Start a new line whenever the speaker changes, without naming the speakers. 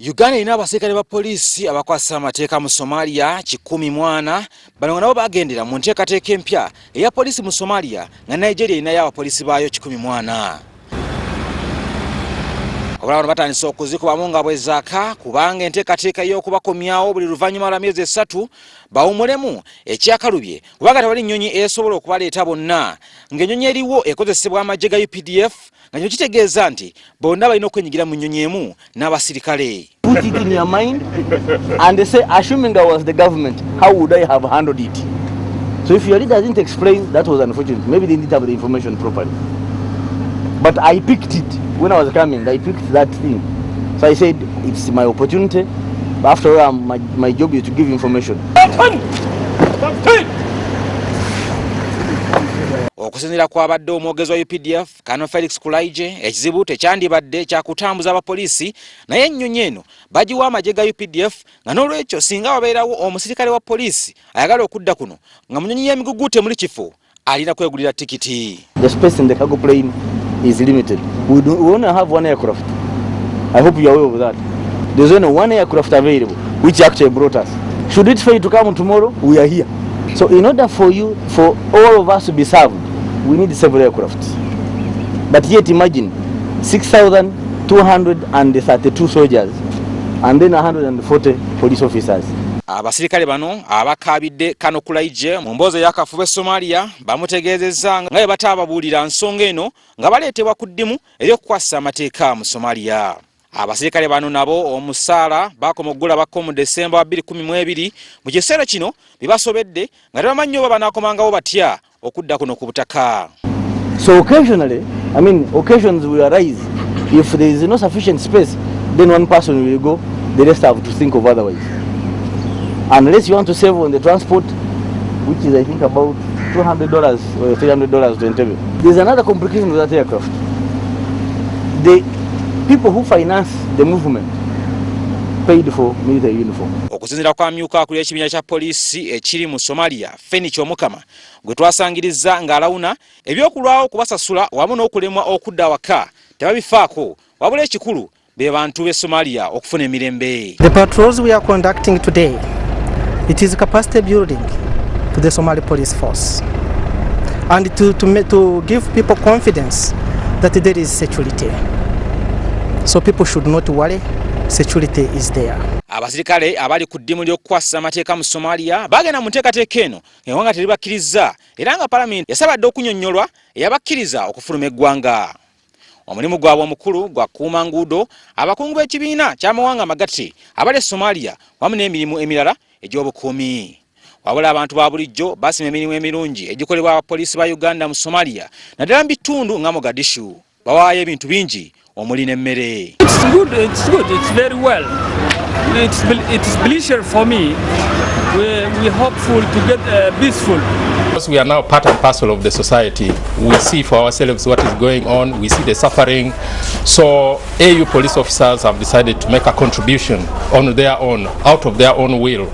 Uganda erina abaserikale ba poliisi abakwasisa amateeka mu Somalia 140 bano nabo bagendera mu nteekateeka empya eya poliisi mu Somalia nga Nigeria erinayo abapoliisi baayo 140. Abalawo batandise okuzikubamu nga bwezaaka kubanga enteekateeka y'okubakomyawo buli luvanyuma lwa myezi 3 bawummulemu ekyakalubye kubanga tewali nnyonyi esobola okubaleeta bonna ng'ennyonyi eriwo ekozesebwa amagye ga UPDF nga kino kitegeeza nti bonna balina okwenyigira mu nnyonyi emu n'abasirikale.
Put it in your mind and they say, assuming I was the government, how would I have handled it? So if your leader didn't explain, that was unfortunate. Maybe they didn't have the information properly. But I picked it when I was coming. I picked that thing. So I said, it's my opportunity. But after all, my job is to give information.
Okusinziira kw'abadde omwogezi wa UPDF Kano Felix Kulaije, ekizibu tekyandibadde kyakutambuza abapoliisi naye ennyonyi eno bagiwa amagye ga UPDF nga n'olwekyo singa wabeerawo omusirikale wa poliisi ayagala okudda kuno nga mu nnyonyi y'emigugu temuli kifo alina kwegulira tikiti.
The space in the cargo plane is limited. We only have one aircraft. I hope you are aware of that. There's only one aircraft available, which actually brought us. Should it fail to come tomorrow, we are here. So in order for all of us to be served, we need several aircraft. But yet imagine 6,232 soldiers and then 140 police officers.
Abaserikale bano abakaabidde Kano Kulaije mu mboozi y'akafubo Somalia bamutegeezezza nga batababuulira nsonga eno nga baleetebwa ku ddimu ery'okukwasisa amateeka mu Somalia. Abaserikale bano nabo omusaala bakomoggula bako mu Desemba 2012 mu kiseera kino bibasobedde nga tebamanyi oba banaakomangawo batya okudda kuno ku butaka.
So occasionally, occasions will arise. If there is no sufficient space, then one person will go, the rest have to think of otherwise. Unless you want to save on the transport, which is I think about $200 or $300 to Entebbe. There's another complication with that aircraft. The people who finance the movement paid for military uniform.
Okusinziira kwa myuka akuli ekibiina kya poliisi ekiri mu Somalia, Feni Kyomukama, gwe twasangiriza ng'alawuna ebyokulwawo kubasasula wamu n'okulemwa okudda waka tebabifaako wabula ekikulu be bantu b'e Somalia okufuna emirembe.
The patrols we are conducting today, it is capacity building to the Somali police force and to give people confidence that there is security. So people should not worry, security is there.
Abaserikale abali ku ddimu ly'okukwasisa amateeka mu Somalia bagenda mu nteekateeka eno eggwanga teribakkiriza era nga Palamenti yasabadde okunnyonnyolwa eyabakkiriza okufuluma eggwanga. Omulimu gwabwe omukulu gwa kuuma nguudo abakungu b'ekibiina ky'amawanga amagatte abali Somalia wamu n'emirimu emirala egy'obukuumi. Wabula abantu ba bulijjo basima emirimu emirungi egikolebwa abapoliisi ba Uganda mu Somalia naddala mu bitundu nga Mogadishu. Bawaayo ebintu bingi omuli n'emmere.
It's good, it's very well. It's pleasure for me. We're hopeful to get peaceful.
Because we are now part and parcel of the society, we see for ourselves what is going on, we see the suffering. So AU police officers have decided to make a contribution on their own, out of their own will,